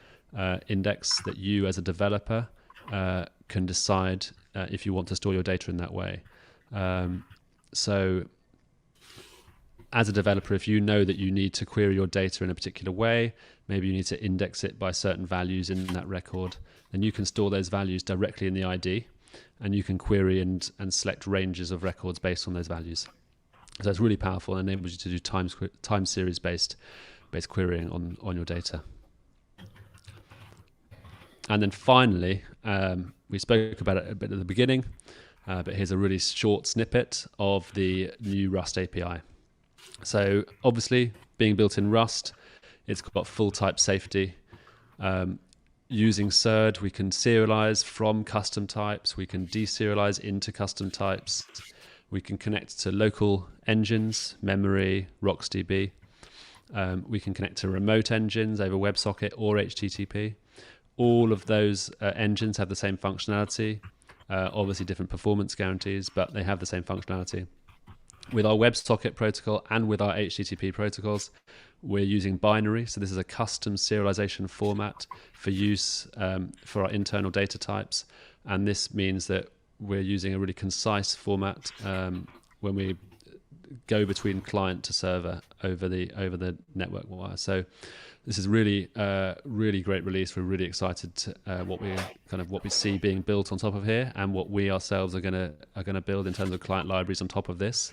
index that you as a developer can decide if you want to store your data in that way. So as a developer, if you know that you need to query your data in a particular way, maybe you need to index it by certain values in that record, then you can store those values directly in the ID, and you can query and select ranges of records based on those values. So it's really powerful and enables you to do time series based querying on your data. And then finally, we spoke about it a bit at the beginning, but here's a really short snippet of the new Rust API. So obviously, being built in Rust, it's got full type safety. Using SURD, we can serialize from custom types. We can deserialize into custom types. We can connect to local engines, memory, RocksDB. We can connect to remote engines over WebSocket or HTTP. All of those engines have the same functionality. Obviously different performance guarantees, but they have the same functionality. With our WebSocket protocol and with our HTTP protocols, we're using binary. So this is a custom serialization format for use for our internal data types. And this means that we're using a really concise format when we go between client to server over the network wire. So this is really really great release. We're really excited to what we see being built on top of here, and what we ourselves are gonna build in terms of client libraries on top of this.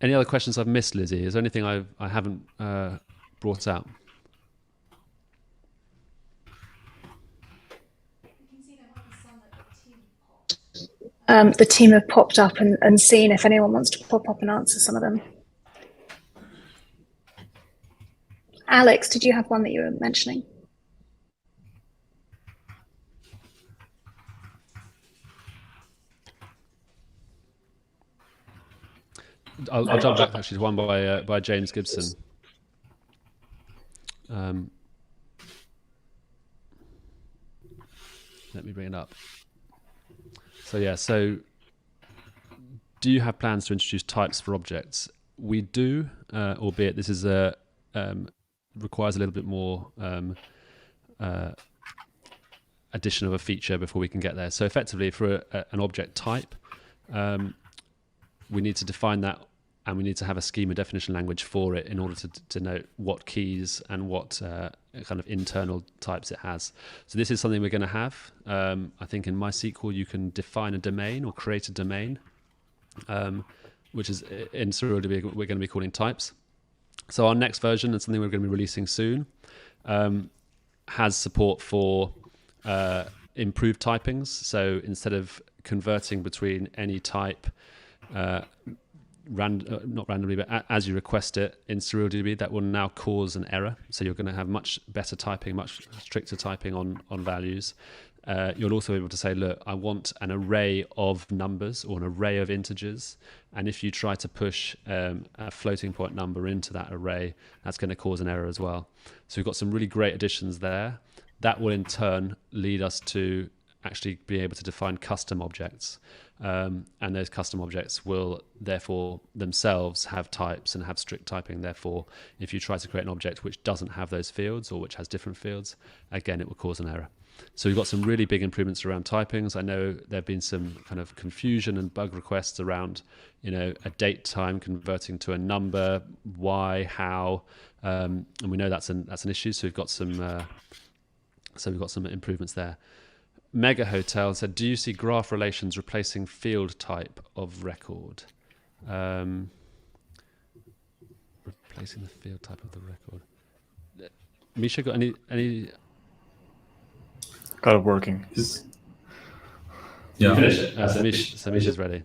Any other questions I've missed, Lizzie? Is there anything I haven't brought out? The team have popped up and seen if anyone wants to pop up and answer some of them. Alex, did you have one that you were mentioning? I'll jump back actually to one by James Gibson. Let me bring it up. So do you have plans to introduce types for objects? We do, albeit this is requires a little bit more addition of a feature before we can get there. So effectively, for an object type, we need to define that, and we need to have a schema definition language for it in order to denote what keys and what kind of internal types it has. So this is something we're going to have. I think in MySQL you can define a domain or create a domain, which is in SurrealDB we're going to be calling types. So our next version, and something we're going to be releasing soon, has support for improved typings. So instead of converting between any type, not randomly, but as you request it in SurrealDB, that will now cause an error. So you're going to have much better typing, much stricter typing on values. you'll also be able to say, look, I want an array of numbers or an array of integers. And if you try to push a floating point number into that array, that's going to cause an error as well. So we've got some really great additions there. That will in turn lead us to actually be able to define custom objects. And those custom objects will therefore themselves have types and have strict typing. Therefore, if you try to create an object which doesn't have those fields or which has different fields, again, it will cause an error. So we've got some really big improvements around typings. I know there have been some kind of confusion and bug requests around, a date time converting to a number, why, how, and we know that's an issue. So we've got some improvements there. Mega Hotel said, do you see graph relations replacing field type of record? Replacing the field type of the record. Misha, got any? Got it working. Yeah. So Misha's ready.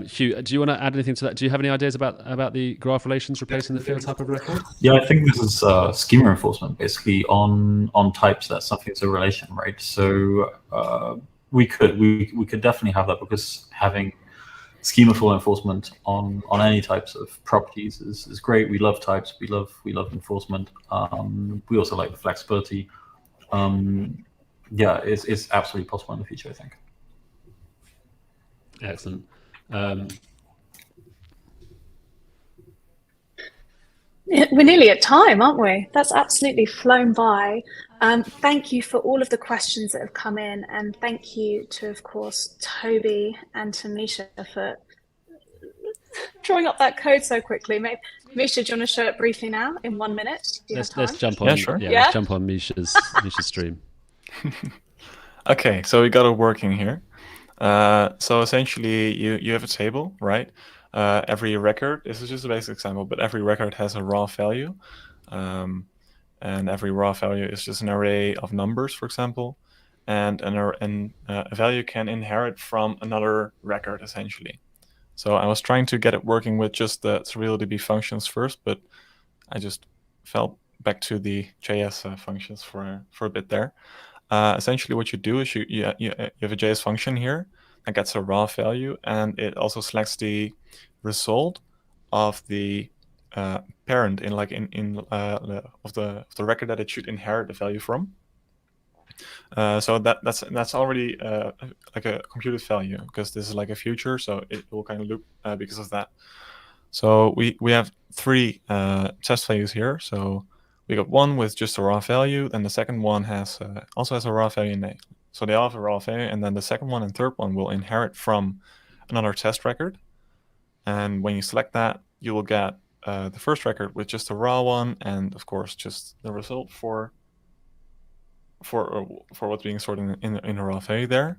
Hugh, do you want to add anything to that? Do you have any ideas about the graph relations replacing the field type of record? Yeah, I think this is schema enforcement, basically on types. That's something that's a relation, right? So we could definitely have that, because having schemaful enforcement on any types of properties is great. We love types. We love enforcement. We also like the flexibility. Yeah, it's absolutely possible in the future, I think. Excellent. We're nearly at time, aren't we? That's absolutely flown by. Thank you for all of the questions that have come in, and thank you to, of course, Toby and to Misha for drawing up that code so quickly. Misha, do you want to show it briefly now in 1 minute? Let's jump on. Yeah, sure. Yeah, let's jump on Misha's stream. Okay, so we got it working here. So essentially, you have a table, right? Every record, this is just a basic example, but every record has a raw value. And every raw value is just an array of numbers, for example. And a value can inherit from another record, essentially. So I was trying to get it working with just the SurrealDB functions first, but I just fell back to the JS functions for a bit there. Essentially, what you do is you have a JS function here that gets a raw value, and it also selects the result of the parent of the record that it should inherit the value from. So that's already like a computed value, because this is like a future, so it will kind of loop because of that. So we have three test values here. So we got one with just a raw value, then the second one also has a raw value in it. So they all have a raw value, and then the second one and third one will inherit from another test record. And when you select that, you will get the first record with just a raw one, and of course just the result for what's being stored in a raw value there.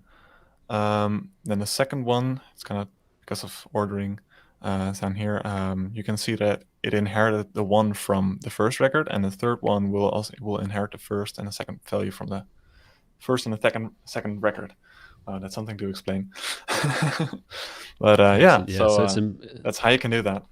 Then the second one, it's kind of because of ordering down here, you can see that it inherited the one from the first record, and the third one will inherit the first and the second value from the first and the second record. That's something to explain. But yeah, so that's how you can do that.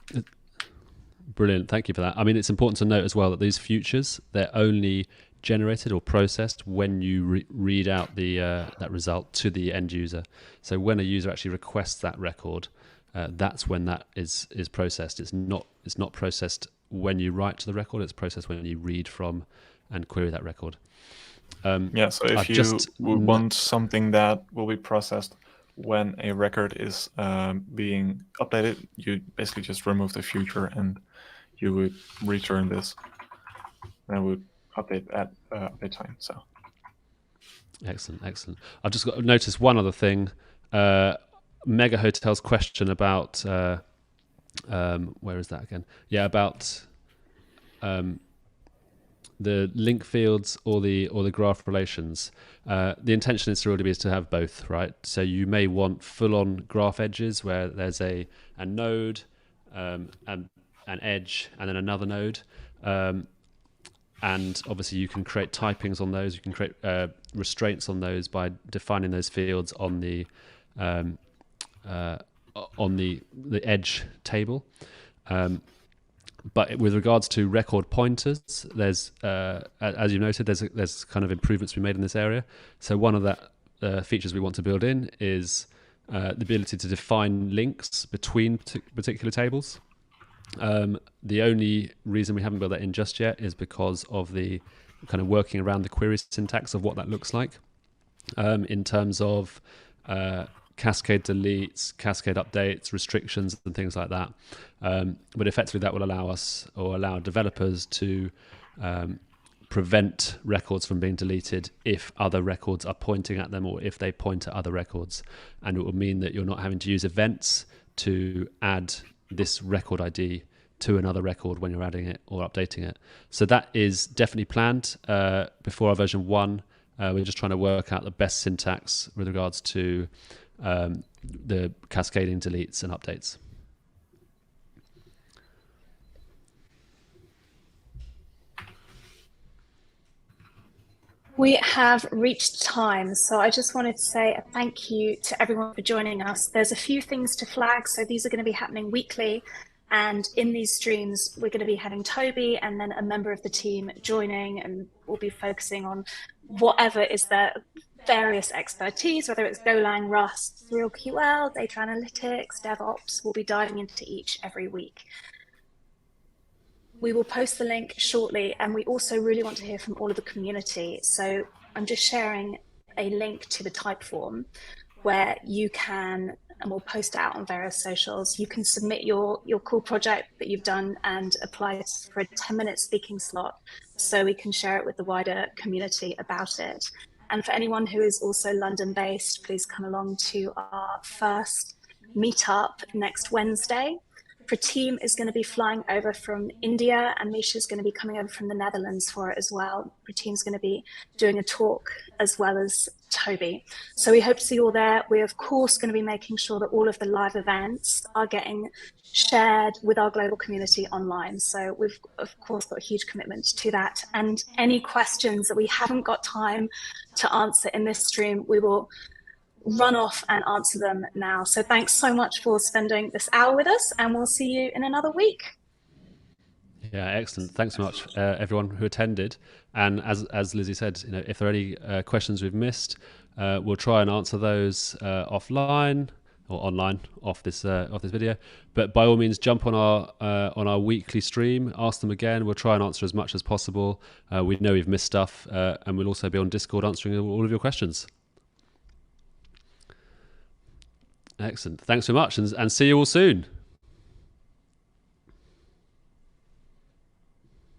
Brilliant, thank you for that. I mean, it's important to note as well that these futures, they're only generated or processed when you read out the that result to the end user. So when a user actually requests that record, that's when that is processed. It's not processed when you write to the record. It's processed when you read from and query that record. Yeah. So if you want something that will be processed when a record is being updated, you basically just remove the future and you would return this, and would update at update time. So excellent. I've just got to notice one other thing. Mega Hotel's question about where is that again? Yeah, about the link fields or the graph relations. The intention in SurrealDB is to have both, right? So you may want full-on graph edges where there's a node, an edge, and then another node. And obviously you can create typings on those. You can create restraints on those by defining those fields on the edge table. But with regards to record pointers, there's, as you noted, there's kind of improvements we made in this area. So one of the features we want to build in is the ability to define links between particular tables. The only reason we haven't built that in just yet is because of the kind of working around the query syntax of what that looks like in terms of cascade deletes, cascade updates, restrictions, and things like that. But effectively, that will allow us or allow developers to prevent records from being deleted if other records are pointing at them or if they point at other records. And it will mean that you're not having to use events to add this record ID to another record when you're adding it or updating it. So that is definitely planned before our version 1. We're just trying to work out the best syntax with regards to the cascading deletes and updates. We have reached time, so I just wanted to say a thank you to everyone for joining us. There's a few things to flag, so these are going to be happening weekly, and in these streams we're going to be having Toby and then a member of the team joining, and we'll be focusing on whatever is their various expertise, whether it's Golang, Rust, SurrealQL, data analytics, DevOps. We'll be diving into each every week. We will post the link shortly, and we also really want to hear from all of the community. So I'm just sharing a link to the Typeform where you can, and we'll post it out on various socials, you can submit your cool project that you've done and apply for a 10-minute speaking slot so we can share it with the wider community about it. And for anyone who is also London-based, please come along to our first meetup next Wednesday. Prateem is going to be flying over from India, and Misha is going to be coming over from the Netherlands for it as well. Prateem's going to be doing a talk as well as Toby. So we hope to see you all there. We're of course going to be making sure that all of the live events are getting shared with our global community online. So we've of course got a huge commitment to that. And any questions that we haven't got time to answer in this stream, we will run off and answer them now. So thanks so much for spending this hour with us, and we'll see you in another week. Yeah, excellent. Thanks so much, everyone who attended. And as Lizzie said, if there are any questions we've missed, we'll try and answer those offline or online off this video. But by all means, jump on our weekly stream, ask them again. We'll try and answer as much as possible. We know we've missed stuff, and we'll also be on Discord answering all of your questions. Excellent. Thanks so much, and see you all soon.